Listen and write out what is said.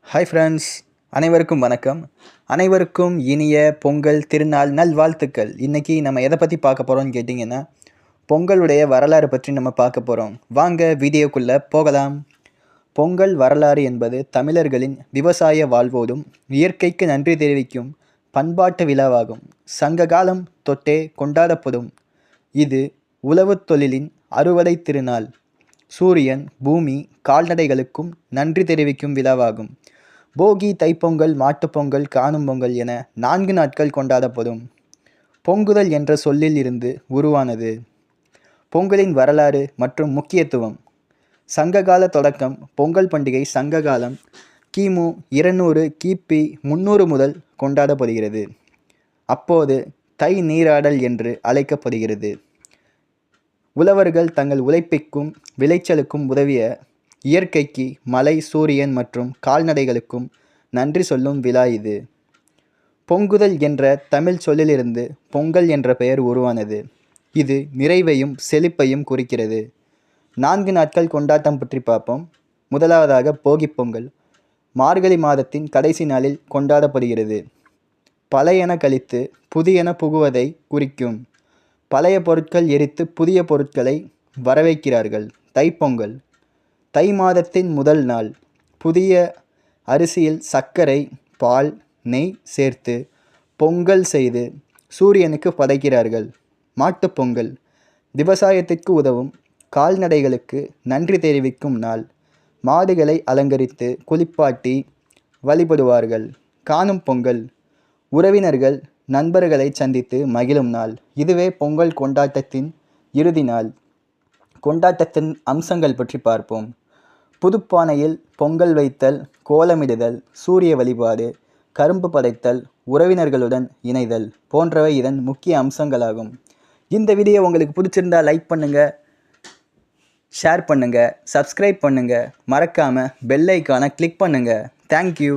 Hi friends, அனைவருக்கும் வணக்கம். அனைவருக்கும் இனிய பொங்கல் திருநாள் நல்வாழ்த்துக்கள். இன்றைக்கி நம்ம எதை பற்றி பார்க்க போகிறோம்னு கேட்டிங்கன்னா, பொங்கலுடைய வரலாறு பற்றி நம்ம பார்க்க போகிறோம். வாங்க வீடியோக்குள்ளே போகலாம். பொங்கல் வரலாறு என்பது தமிழர்களின் விவசாய வாழ்வோடும் இயற்கைக்கு நன்றி தெரிவிக்கும் பண்பாட்டு விழாவாகும். சங்க காலம் தொட்டே கொண்டாடப்படும் இது உழவுத் தொழிலின் அறுவடை திருநாள். சூரியன், பூமி, கால்நடைகளுக்கும் நன்றி தெரிவிக்கும் விழாவாகும். போகி, தைப்பொங்கல், மாட்டுப்பொங்கல், காணும் பொங்கல் என 4 நாட்கள் கொண்டாடப்படும். பொங்குதல் என்ற சொல்லில் இருந்து உருவானது. பொங்கலின் வரலாறு மற்றும் முக்கியத்துவம். சங்ககால தொடக்கம். பொங்கல் பண்டிகை சங்ககாலம் கிமு 200 கிபி 300 முதல் கொண்டாடப்படுகிறது. அப்போது தை நீராடல் என்று அழைக்கப்படுகிறது. உழவர்கள் தங்கள் உழைப்பிற்கும் விளைச்சலுக்கும் உதவிய இயற்கைக்கு, மழை, சூரியன் மற்றும் கால்நடைகளுக்கும் நன்றி சொல்லும் விழா இது. பொங்குதல் என்ற தமிழ் சொல்லிலிருந்து பொங்கல் என்ற பெயர் உருவானது. இது நிறைவையும் செழிப்பையும் குறிக்கிறது. 4 நாட்கள் கொண்டாட்டம் பற்றி பார்ப்போம். முதலாவதாக போகி பொங்கல். மார்கழி மாதத்தின் கடைசி நாளில் கொண்டாடப்படுகிறது. பழையன கழித்து புதியன புகுவதை குறிக்கும். பழைய பொருட்கள் எரித்து புதிய பொருட்களை வரவேற்கிறார்கள். தைப்பொங்கல். தை மாதத்தின் முதல் நாள். புதிய அரிசியில் சர்க்கரை, பால், நெய் சேர்த்து பொங்கல் செய்து சூரியனுக்கு படைக்கிறார்கள். மாட்டுப்பொங்கல். விவசாயத்திற்கு உதவும் கால்நடைகளுக்கு நன்றி தெரிவிக்கும் நாள். மாடுகளை அலங்கரித்து குளிப்பாட்டி வழிபடுவார்கள். காணும் பொங்கல். உறவினர்கள் நண்பர்களை சந்தித்து மகிழும் நாள். இதுவே பொங்கல் கொண்டாட்டத்தின் இறுதி நாள். கொண்டாட்டத்தின் அம்சங்கள் பற்றி பார்ப்போம். புதுப்பானையில் பொங்கல் வைத்தல், கோலமிடுதல், சூரிய வழிபாடு, கரும்பு படைத்தல், உறவினர்களுடன் இணைதல் போன்றவை இதன் முக்கிய அம்சங்களாகும். இந்த வீடியோ உங்களுக்கு பிடிச்சிருந்தால் லைக் பண்ணுங்கள், ஷேர் பண்ணுங்கள், சப்ஸ்கிரைப் பண்ணுங்கள், மறக்காமல் பெல் ஐக்கானை கிளிக் பண்ணுங்கள். தேங்க்யூ.